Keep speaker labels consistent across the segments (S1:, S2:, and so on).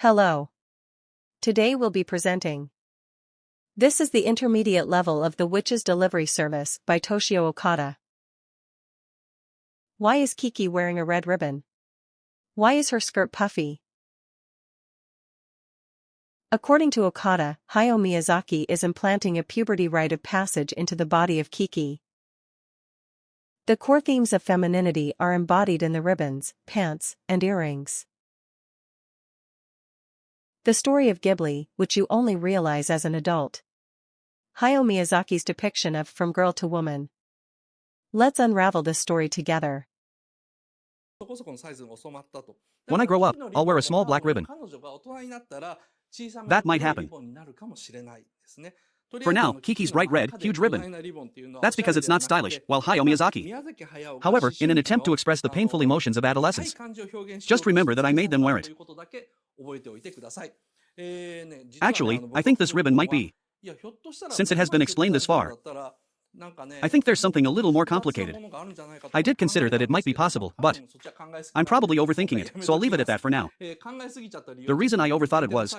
S1: Hello. Today we'll be presenting. This is the intermediate level of The Witch's Delivery Service by Toshio Okada. Why is Kiki wearing a red ribbon? Why is her skirt puffy? According to Okada, Hayao Miyazaki is implanting a puberty rite of passage into the body of Kiki. The core themes of femininity are embodied in the ribbons, pants, and earrings. The story of Ghibli, which you only realize as an adult. Hayao Miyazaki's depiction of From Girl to Woman. Let's unravel this story together.
S2: When I grow up, I'll wear a small black ribbon. That might happen. For now, Kiki's bright red, huge ribbon. That's because it's not stylish, while Hayao Miyazaki. However, in an attempt to express the painful emotions of adolescence, just remember that I made them wear it. Actually, I think this ribbon might be, since it has been explained this far, I think there's something a little more complicated. I did consider that it might be possible, but I'm probably overthinking it, so I'll leave it at that for now. The reason I overthought it was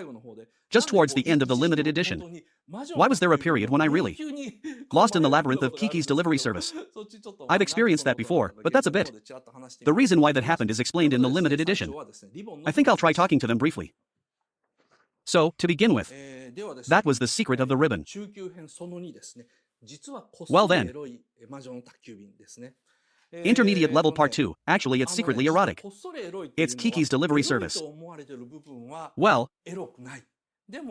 S2: just towards the end of the limited edition. Why was there a period when I really lost in the labyrinth of Kiki's delivery service? I've experienced that before, but that's a bit. The reason why that happened is explained in the limited edition. I think I'll try talking to them briefly. So, to begin with, that was the secret of the ribbon. Well then, intermediate level part 2, actually it's secretly erotic. It's Kiki's delivery service. Well,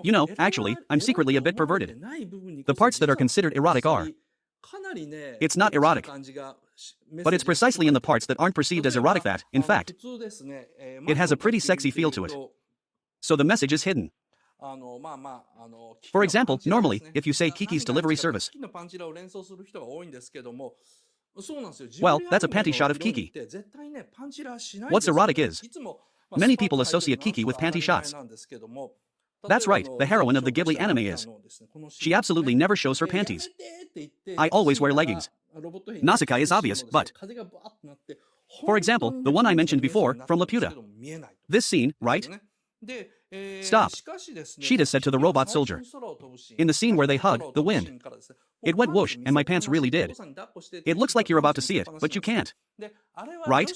S2: you know, actually, I'm secretly a bit perverted. The parts that are considered erotic are, it's not erotic, but it's precisely in the parts that aren't perceived as erotic that, in fact, it has a pretty sexy feel to it. So the message is hidden. For example, normally, if you say Kiki's delivery service, well, that's a panty shot of Kiki. What's erotic is, many people associate Kiki with panty shots. That's right, the heroine of the Ghibli anime is. She absolutely never shows her panties. I always wear leggings. Nausicaa is obvious, but, for example, the one I mentioned before, from Laputa. This scene, right? Stop, Sheeta said to the robot soldier. In the scene where they hug, the wind. It went whoosh, and my pants really did. It looks like you're about to see it, but you can't. Right?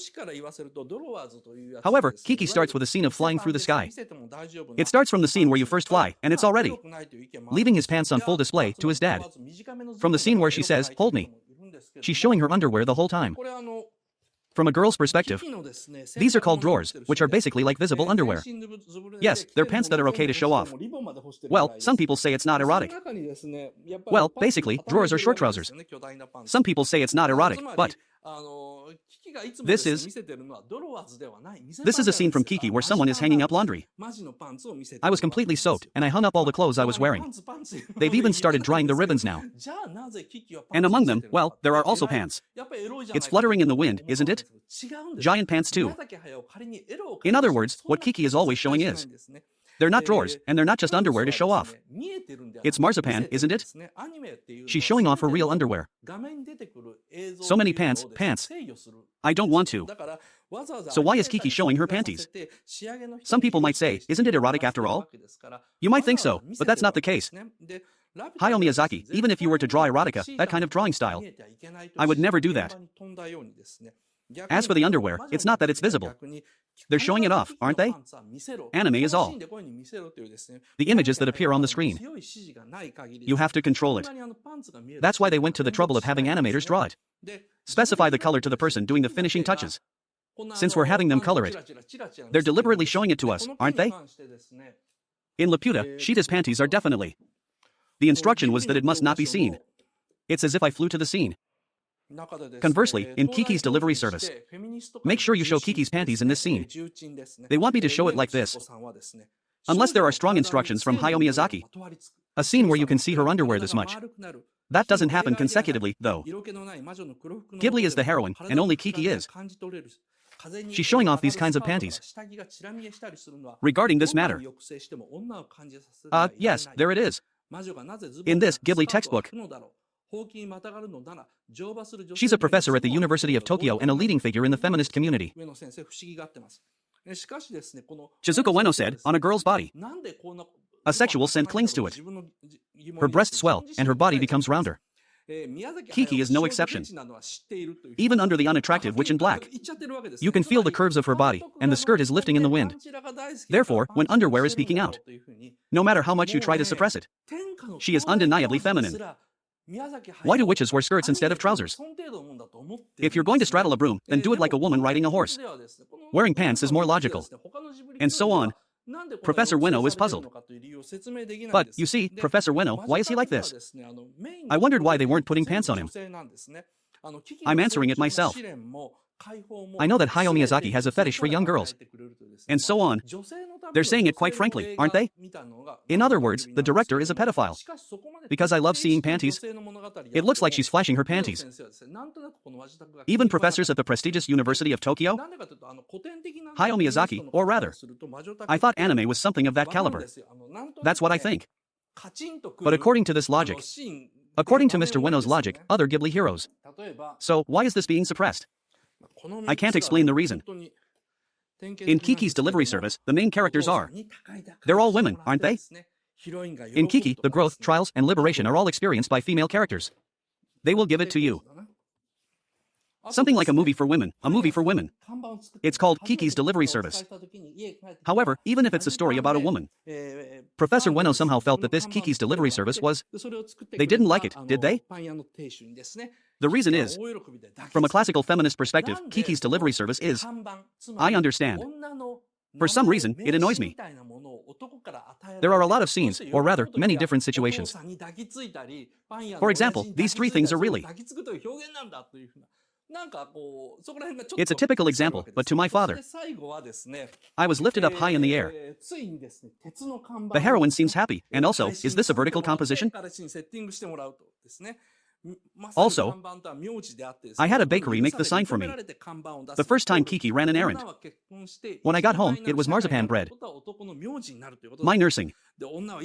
S2: However, Kiki starts with a scene of flying through the sky. It starts from the scene where you first fly, and it's already leaving his pants on full display to his dad. From the scene where she says, "Hold me." She's showing her underwear the whole time. From a girl's perspective, these are called drawers, which are basically like visible underwear. Yes, they're pants that are okay to show off. Well, some people say it's not erotic. Well, basically, drawers are short trousers. Some people say it's not erotic, but this is a scene from Kiki where someone is hanging up laundry. I was completely soaked, and I hung up all the clothes I was wearing. They've even started drying the ribbons now. And among them, well, there are also pants. It's fluttering in the wind, isn't it? Giant pants too. In other words, what Kiki is always showing is, they're not drawers, and they're not just underwear to show off. It's marzipan, isn't it? She's showing off her real underwear. So many pants. I don't want to. So why is Kiki showing her panties? Some people might say, isn't it erotic after all? You might think so, but that's not the case. Hayao Miyazaki, even if you were to draw erotica, that kind of drawing style, I would never do that. As for the underwear, it's not that it's visible. They're showing it off, aren't they? Anime is all. The images that appear on the screen. You have to control it. That's why they went to the trouble of having animators draw it. Specify the color to the person doing the finishing touches. Since we're having them color it, they're deliberately showing it to us, aren't they? In Laputa, Sheeta's panties are definitely. The instruction was that it must not be seen. It's as if I flew to the scene. Conversely, in Kiki's delivery service, make sure you show Kiki's panties in this scene. They want me to show it like this. Unless there are strong instructions from Hayao Miyazaki. A scene where you can see her underwear this much. That doesn't happen consecutively, though. Ghibli is the heroine, and only Kiki is. She's showing off these kinds of panties. Regarding this matter. Yes, there it is. In this Ghibli textbook, she's a professor at the University of Tokyo and a leading figure in the feminist community. Shizuka Ueno said, on a girl's body. A sexual scent clings to it. Her breasts swell, and her body becomes rounder. Kiki is no exception. Even under the unattractive witch in black, you can feel the curves of her body, and the skirt is lifting in the wind. Therefore, when underwear is peeking out, no matter how much you try to suppress it, she is undeniably feminine. Why do witches wear skirts instead of trousers? If you're going to straddle a broom, then do it like a woman riding a horse. Wearing pants is more logical. And so on. Professor Ueno is puzzled. But, you see, Professor Ueno, why is he like this? I wondered why they weren't putting pants on him. I'm answering it myself. I know that Hayao Miyazaki has a fetish for young girls. And so on. They're saying it quite frankly, aren't they? In other words, the director is a pedophile. Because I love seeing panties. It looks like she's flashing her panties. Even professors at the prestigious University of Tokyo? Hayao Miyazaki, or rather, I thought anime was something of that caliber. That's what I think. But according to this logic, according to Mr. Ueno's logic, other Ghibli heroes. So, why is this being suppressed? I can't explain the reason. In Kiki's delivery service, the main characters are. They're all women, aren't they? In Kiki, the growth, trials, and liberation are all experienced by female characters. They will give it to you. Something like a movie for women, a movie for women. It's called Kiki's Delivery Service. However, even if it's a story about a woman, Professor Ueno somehow felt that this Kiki's Delivery Service was... They didn't like it, did they? The reason is, from a classical feminist perspective, Kiki's Delivery Service is... I understand. For some reason, it annoys me. There are a lot of scenes, or rather, many different situations. For example, these three things are really... It's a typical example, but to my father, I was lifted up high in the air. The heroine seems happy, and also, is this a vertical composition? Also, I had a bakery make the sign for me. The first time Kiki ran an errand. When I got home, it was marzipan bread. My nursing.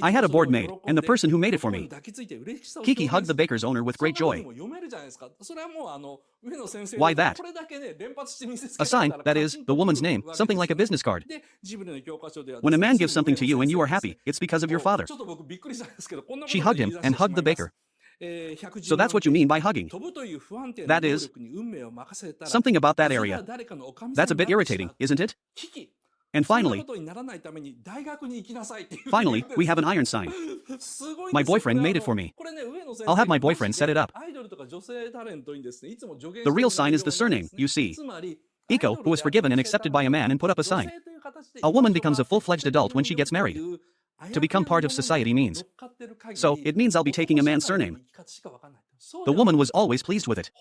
S2: I had a board made, and the person who made it for me. Kiki hugged the baker's owner with great joy. Why that? A sign, that is, the woman's name, something like a business card. When a man gives something to you and you are happy, it's because of your father. She hugged him and hugged the baker. So that's what you mean by hugging. That is, something about that area. That's a bit irritating, isn't it? And finally, we have an iron sign. My boyfriend made it for me. I'll have my boyfriend set it up. The real sign is the surname, you see. Iko, who was forgiven and accepted by a man and put up a sign. A woman becomes a full-fledged adult when she gets married. To become part of society means. So, it means I'll be taking a man's surname. The woman was always pleased with it.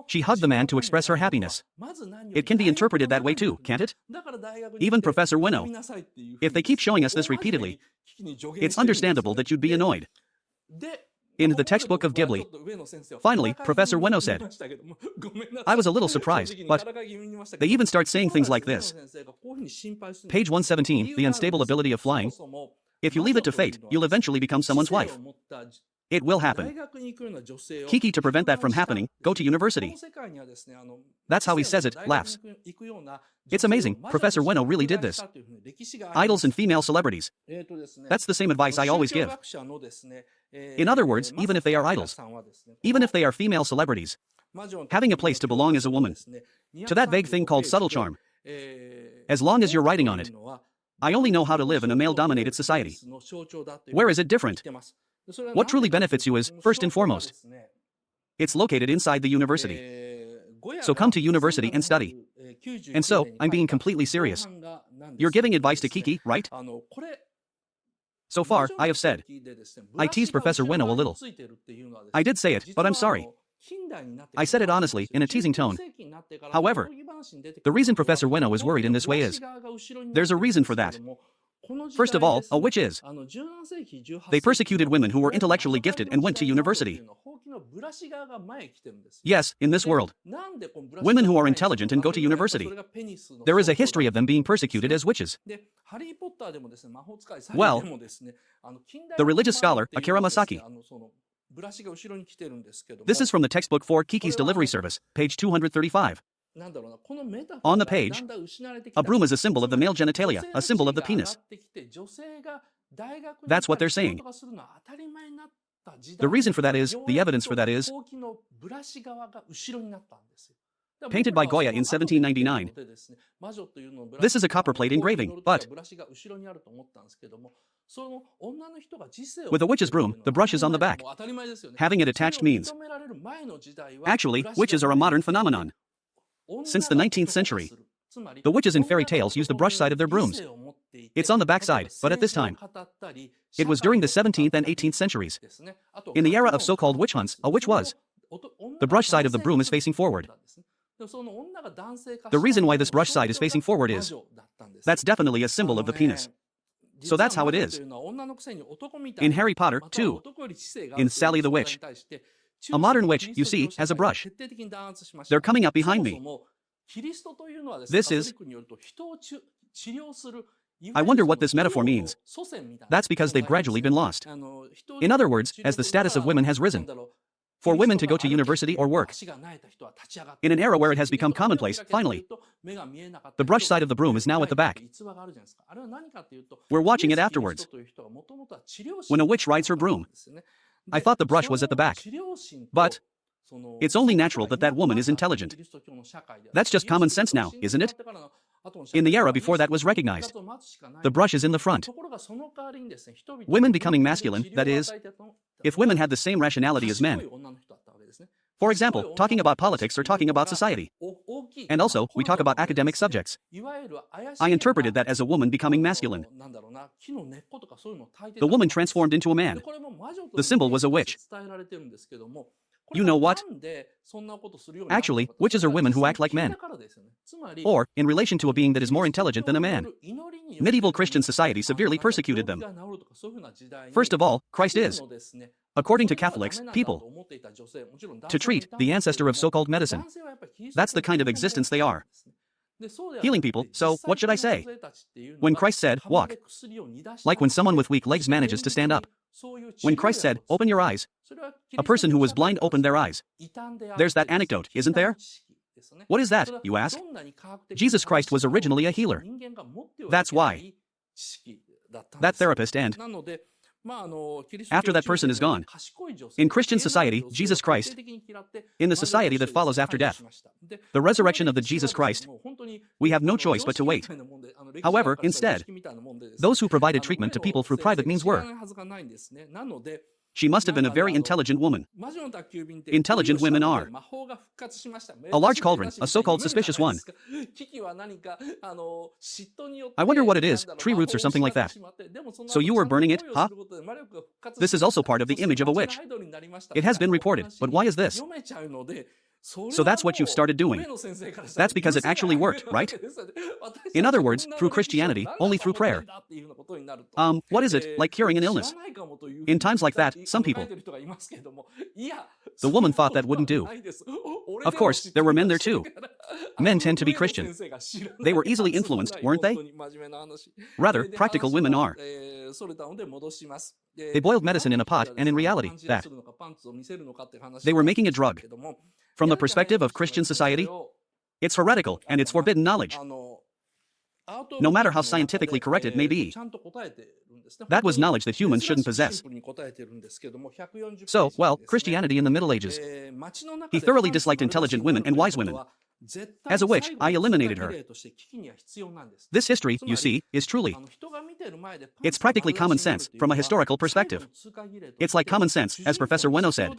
S2: She hugged the man to express her happiness. It can be interpreted that way too, can't it? Even Professor Ueno. If they keep showing us this repeatedly, it's understandable that you'd be annoyed. In the textbook of Ghibli. Finally, Professor Ueno said, I was a little surprised, but they even start saying things like this. Page 117, the unstable ability of flying. If you leave it to fate, you'll eventually become someone's wife. It will happen. Kiki, to prevent that from happening, go to university. That's how he says it, laughs. It's amazing, Professor Ueno really did this. Idols and female celebrities. That's the same advice I always give. In other words, even if they are idols, even if they are female celebrities, having a place to belong as a woman, to that vague thing called subtle charm, as long as you're writing on it, I only know how to live in a male-dominated society. Where is it different? What truly benefits you is, first and foremost, it's located inside the university. So come to university and study. And so, I'm being completely serious. You're giving advice to Kiki, right? So far, I have said. I teased Professor Ueno a little. I did say it, but I'm sorry. I said it honestly, in a teasing tone. However, the reason Professor Ueno is worried in this way is, there's a reason for that. First of all, a witch is. They persecuted women who were intellectually gifted and went to university. Yes, in this world. Women who are intelligent and go to university. There is a history of them being persecuted as witches. Well, the religious scholar, Akira Masaki. This is from the textbook for Kiki's Delivery Service, page 235. On the page, a broom is a symbol of the male genitalia, a symbol of the penis. That's what they're saying. The reason for that is, the evidence for that is, painted by Goya in 1799. This is a copperplate engraving, but with a witch's broom, the brush is on the back. Having it attached means, actually, witches are a modern phenomenon. Since the 19th century, the witches in fairy tales used the brush side of their brooms. It's on the back side, but at this time, it was during the 17th and 18th centuries. In the era of so-called witch hunts, a witch was. The brush side of the broom is facing forward. The reason why this brush side is facing forward is, that's definitely a symbol of the penis. So that's how it is. In Harry Potter, too. In Sally the Witch. A modern witch, you see, has a brush. They're coming up behind me. This is... I wonder what this metaphor means. That's because they've gradually been lost. In other words, as the status of women has risen, for women to go to university or work, in an era where it has become commonplace, finally, the brush side of the broom is now at the back. We're watching it afterwards. When a witch rides her broom, I thought the brush was at the back. But it's only natural that that woman is intelligent. That's just common sense now, isn't it? In the era before that was recognized, the brush is in the front. Women becoming masculine, that is, if women had the same rationality as men. For example, talking about politics or talking about society. And also, we talk about academic subjects. I interpreted that as a woman becoming masculine. The woman transformed into a man. The symbol was a witch. You know what? Actually, witches are women who act like men. Or, in relation to a being that is more intelligent than a man. Medieval Christian society severely persecuted them. First of all, Christ is, according to Catholics, people. To treat, the ancestor of so-called medicine. That's the kind of existence they are. Healing people, so what should I say? When Christ said, walk. Like when someone with weak legs manages to stand up. When Christ said, open your eyes. A person who was blind opened their eyes. There's that anecdote, isn't there? What is that, you ask? Jesus Christ was originally a healer. That's why. That therapist and after that person is gone. In Christian society, Jesus Christ, in the society that follows after death, the resurrection of the Jesus Christ, we have no choice but to wait. However, instead, those who provided treatment to people through private means were. She must have been a very intelligent woman. Intelligent women are. A large cauldron, a so-called suspicious one. I wonder what it is, tree roots or something like that. So you were burning it, huh? This is also part of the image of a witch. It has been reported, but why is this? So that's what you've started doing. That's because it actually worked, right? In other words, through Christianity, only through prayer. What is it, like curing an illness? In times like that, some people. The woman thought that wouldn't do. Of course, there were men there too. Men tend to be Christian. They were easily influenced, weren't they? Rather, practical women are. They boiled medicine in a pot, and in reality, that. They were making a drug. From the perspective of Christian society, it's heretical, and it's forbidden knowledge. No matter how scientifically correct it may be. That was knowledge that humans shouldn't possess. So, well, Christianity in the Middle Ages. He thoroughly disliked intelligent women and wise women. As a witch, I eliminated her. This history, you see, is truly. It's practically common sense, from a historical perspective. It's like common sense, as Professor Ueno said.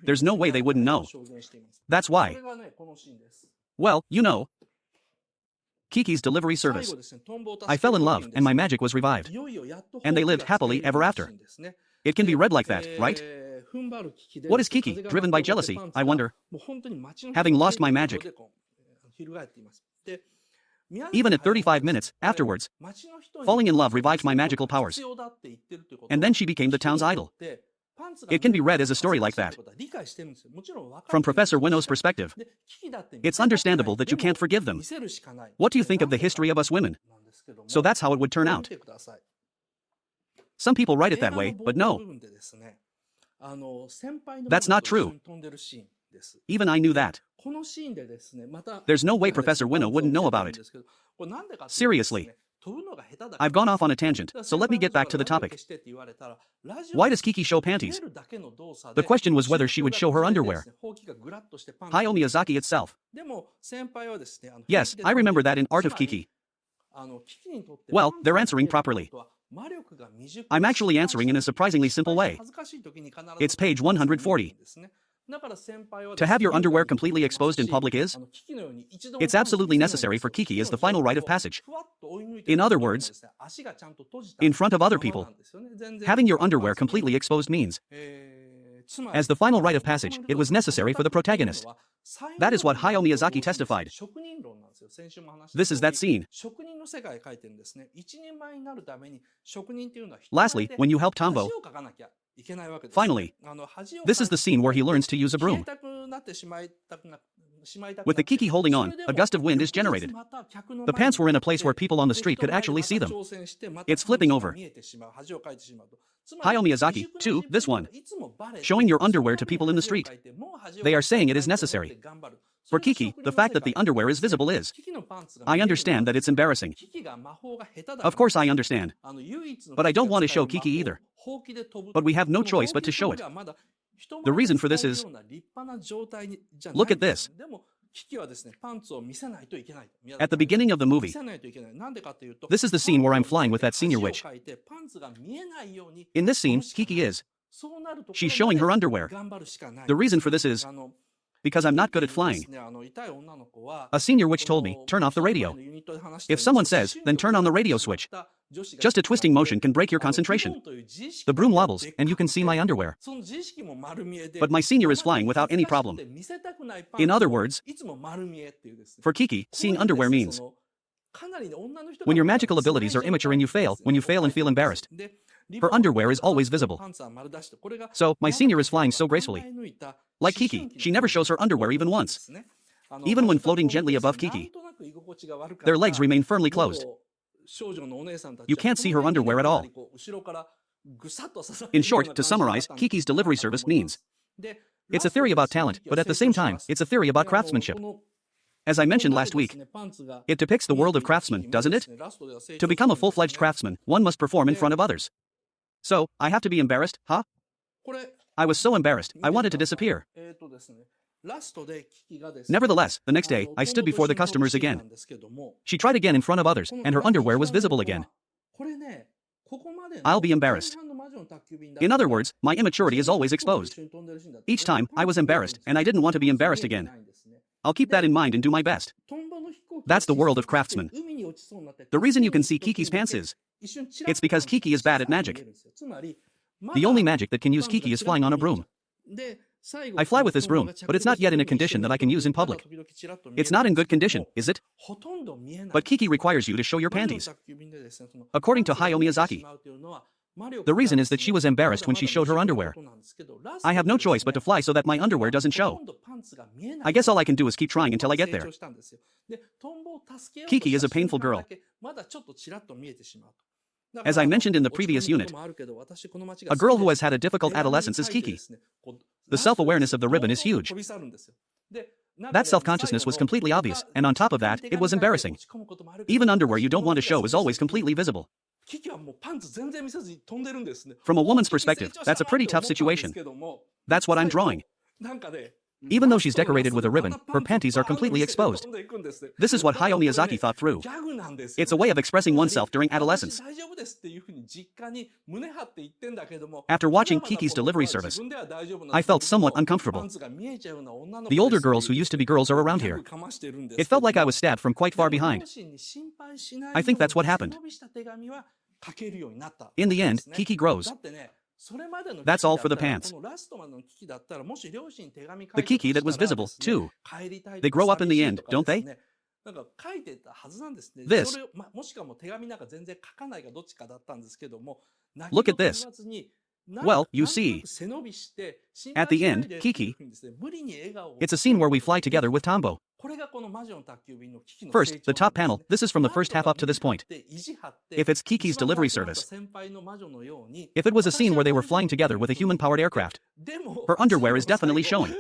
S2: There's no way they wouldn't know. That's why. Well, you know. Kiki's delivery service. I fell in love, and my magic was revived. And they lived happily ever after. It can be read like that, right? What is Kiki, driven by jealousy, I wonder? Having lost my magic. Even at 35 minutes, afterwards, falling in love revived my magical powers. And then she became the town's idol. It can be read as a story like that. From Professor Ueno's perspective, it's understandable that you can't forgive them. What do you think of the history of us women? So that's how it would turn out. Some people write it that way, but no. That's not true. Even I knew that. There's no way Professor Winnow wouldn't know about it. Seriously. I've gone off on a tangent, so let me get back to the topic. Why does Kiki show panties? The question was whether she would show her underwear. Hayao Miyazaki itself. Yes, I remember that in Art of Kiki. Well, they're answering properly. I'm actually answering in a surprisingly simple way. It's page 140. To have your underwear completely exposed in public is? It's absolutely necessary for Kiki as the final rite of passage. In other words, in front of other people. Having your underwear completely exposed means, as the final rite of passage, it was necessary for the protagonist. That is what Hayao Miyazaki testified. This is that scene. Lastly, when you help Tombo. Finally, this is the scene where he learns to use a broom. With the Kiki holding on, a gust of wind is generated. The pants were in a place where people on the street could actually see them. It's flipping over. Hayao Miyazaki, too, this one. Showing your underwear to people in the street. They are saying it is necessary. For Kiki, the fact that the underwear is visible is. I understand that it's embarrassing. Of course I understand. But I don't want to show Kiki either. But we have no choice but to show it. The reason for this is, look at this. At the beginning of the movie, this is the scene where I'm flying with that senior witch. In this scene, Kiki is. She's showing her underwear. The reason for this is, because I'm not good at flying. A senior witch told me, turn off the radio. If someone says, then turn on the radio switch. Just a twisting motion can break your concentration. The broom wobbles, and you can see my underwear. But my senior is flying without any problem. In other words, for Kiki, seeing underwear means, when your magical abilities are immature and you fail, when you fail and feel embarrassed, her underwear is always visible. So, my senior is flying so gracefully. Like Kiki, she never shows her underwear even once. Even when floating gently above Kiki, their legs remain firmly closed. You can't see her underwear at all. In short, to summarize, Kiki's delivery service means, it's a theory about talent, but at the same time, it's a theory about craftsmanship. As I mentioned last week, it depicts the world of craftsmen, doesn't it? To become a full-fledged craftsman, one must perform in front of others. So, I have to be embarrassed, huh? I was so embarrassed, I wanted to disappear. Nevertheless, the next day, I stood before the customers again. She tried again in front of others, and her underwear was visible again. I'll be embarrassed. In other words, my immaturity is always exposed. Each time, I was embarrassed, and I didn't want to be embarrassed again. I'll keep that in mind and do my best. That's the world of craftsmen. The reason you can see Kiki's pants is, it's because Kiki is bad at magic. The only magic that can use Kiki is flying on a broom. I fly with this broom, but it's not yet in a condition that I can use in public. It's not in good condition, is it? But Kiki requires you to show your panties. According to Hayao Miyazaki, the reason is that she was embarrassed when she showed her underwear. I have no choice but to fly so that my underwear doesn't show. I guess all I can do is keep trying until I get there. Kiki is a painful girl. As I mentioned in the previous unit, a girl who has had a difficult adolescence is Kiki. The self-awareness of the ribbon is huge. That self-consciousness was completely obvious, and on top of that, it was embarrassing. Even underwear you don't want to show is always completely visible. From a woman's perspective, that's a pretty tough situation. That's what I'm drawing. Even though she's decorated with a ribbon, her panties are completely exposed. This is what Hayao Miyazaki thought through. It's a way of expressing oneself during adolescence. After watching Kiki's delivery service, I felt somewhat uncomfortable. The older girls who used to be girls are around here. It felt like I was stabbed from quite far behind. I think that's what happened. In the end, Kiki grows. That's all for the pants. The Kiki that was visible, too. They grow up in the end, don't they? This. Look at this. Well, you see. At the end, Kiki. It's a scene where we fly together with Tombo. First, the top panel, this is from the first half up to this point. If it's Kiki's delivery service. If it was a scene where they were flying together with a human-powered aircraft. Her underwear is definitely showing.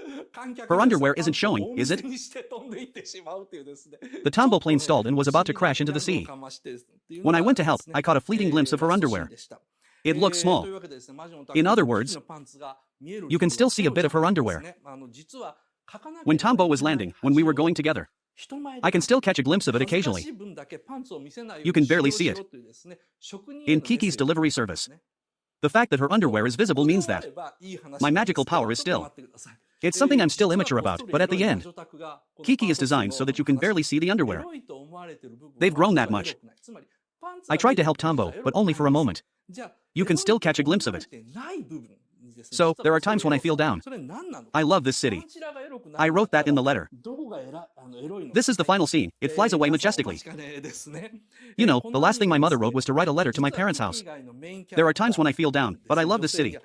S2: Her underwear isn't showing, is it? The tombow plane stalled and was about to crash into the sea. When I went to help, I caught a fleeting glimpse of her underwear. It looked small. In other words, you can still see a bit of her underwear. When Tombo was landing, when we were going together, I can still catch a glimpse of it occasionally. You can barely see it. In Kiki's delivery service, the fact that her underwear is visible means that my magical power is still. It's something I'm still immature about, but at the end, Kiki is designed so that you can barely see the underwear. They've grown that much. I tried to help Tombo, but only for a moment. You can still catch a glimpse of it. So, there are times when I feel down. I love this city. I wrote that in the letter. This is the final scene. It flies away majestically. You know, the last thing my mother wrote was to write a letter to my parents' house. There are times when I feel down, but I love this city.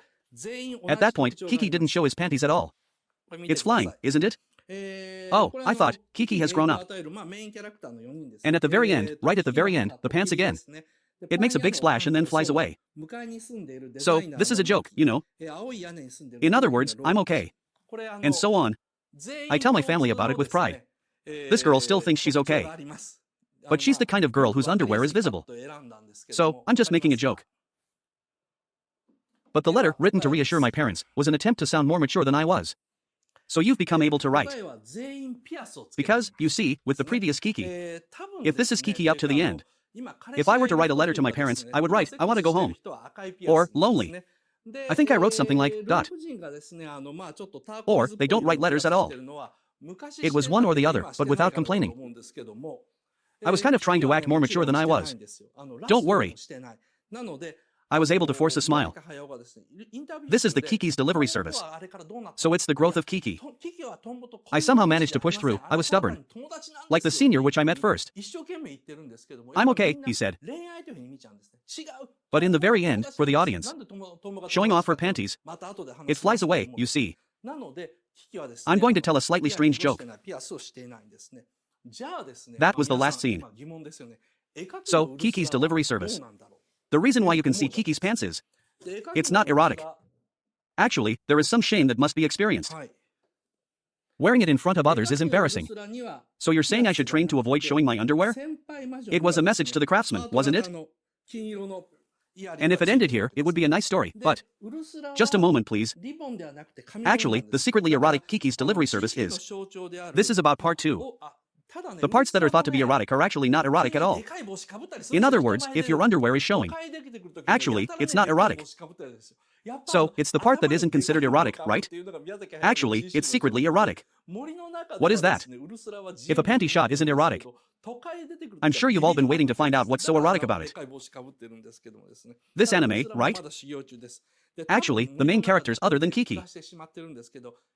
S2: At that point, Kiki didn't show his panties at all. It's flying, isn't it? Oh, I thought, Kiki has grown up. And at the very end, right at the very end, the pants again. It makes a big splash and then flies away. So, this is a joke, you know. In other words, I'm okay. And so on. I tell my family about it with pride. This girl still thinks she's okay. But she's the kind of girl whose underwear is visible. So, I'm just making a joke. But the letter, written to reassure my parents, was an attempt to sound more mature than I was. So you've become able to write. Because, you see, with the previous Kiki, if this is Kiki up to the end, if I were to write a letter to my parents, I would write, I want to go home. Or, lonely. I think I wrote something like, ... Or, they don't write letters at all. It was one or the other, but without complaining. I was kind of trying to act more mature than I was. Don't worry. I was able to force a smile. This is the Kiki's delivery service. So it's the growth of Kiki. I somehow managed to push through. I was stubborn. Like the senior which I met first. I'm okay, he said. But in the very end, for the audience, showing off her panties, it flies away, you see. I'm going to tell a slightly strange joke. That was the last scene. So, Kiki's delivery service. The reason why you can see Kiki's pants is, it's not erotic. Actually, there is some shame that must be experienced. Wearing it in front of others is embarrassing. So you're saying I should train to avoid showing my underwear? It was a message to the craftsman, wasn't it? And if it ended here, it would be a nice story, but... Just a moment, please. Actually, the secretly erotic Kiki's delivery service is... This is about part 2. The parts that are thought to be erotic are actually not erotic at all. In other words, if your underwear is showing, actually, it's not erotic. So, it's the part that isn't considered erotic, right? Actually, it's secretly erotic. What is that? If a panty shot isn't erotic, I'm sure you've all been waiting to find out what's so erotic about it. This anime, right? Actually, the main characters other than Kiki.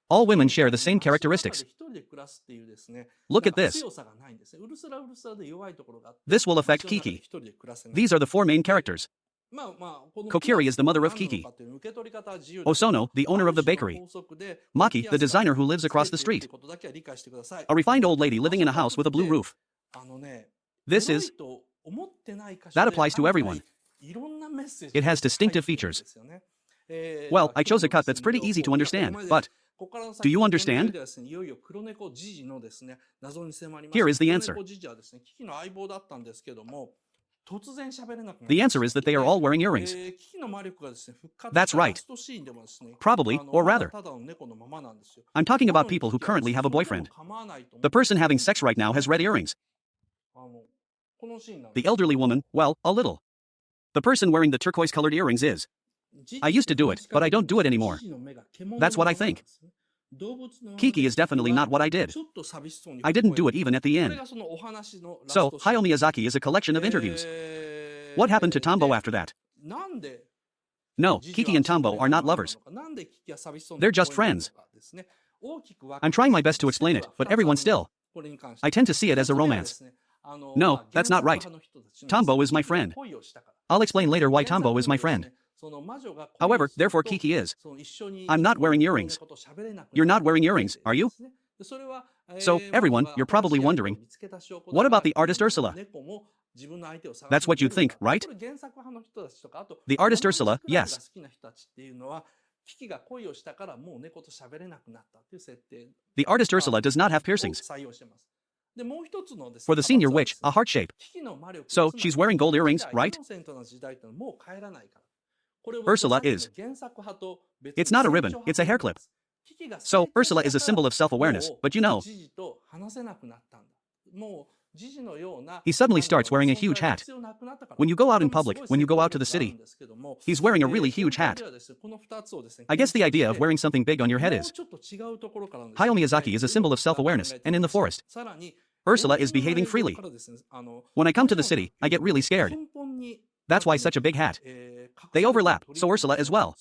S2: All women share the same characteristics. Look at this. This will affect Kiki. These are the 4 main characters. Kokiri is the mother of Kiki. Osono, the owner of the bakery. Maki, the designer who lives across the street. A refined old lady living in a house with a blue roof. This is... That applies to everyone. It has distinctive features. Well, I chose a cut that's pretty easy to understand, but... Do you understand? Here is the answer. The answer is that they are all wearing earrings. That's right. Probably, or rather. I'm talking about people who currently have a boyfriend. The person having sex right now has red earrings. The elderly woman, well, a little. The person wearing the turquoise-colored earrings is. I used to do it, but I don't do it anymore. That's what I think. Kiki is definitely not what I did. I didn't do it even at the end. So, Hayao Miyazaki is a collection of interviews. What happened to Tombo after that? No, Kiki and Tombo are not lovers. They're just friends. I'm trying my best to explain it, but everyone still. I tend to see it as a romance. No, that's not right. Tombo is my friend. I'll explain later why Tombo is my friend. However, therefore Kiki is. I'm not wearing earrings. You're not wearing earrings, are you? So, everyone, you're probably wondering, what about the artist Ursula? That's what you'd think, right? The artist Ursula, yes. The artist Ursula does not have piercings. For the senior witch, a heart shape. So, she's wearing gold earrings, right? Ursula is. It's not a ribbon, it's a hair clip. So, Ursula is a symbol of self-awareness, but you know. He suddenly starts wearing a huge hat. When you go out in public, when you go out to the city, he's wearing a really huge hat. I guess the idea of wearing something big on your head is. Hayao Miyazaki is a symbol of self-awareness, and in the forest, Ursula is behaving freely. When I come to the city, I get really scared. That's why such a big hat. They overlap, so Ursula as well.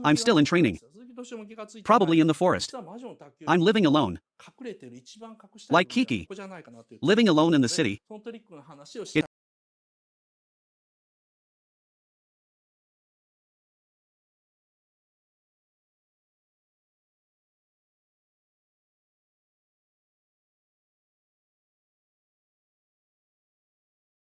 S2: I'm still in training. Probably in the forest. I'm living alone. Like Kiki. Living alone in the city.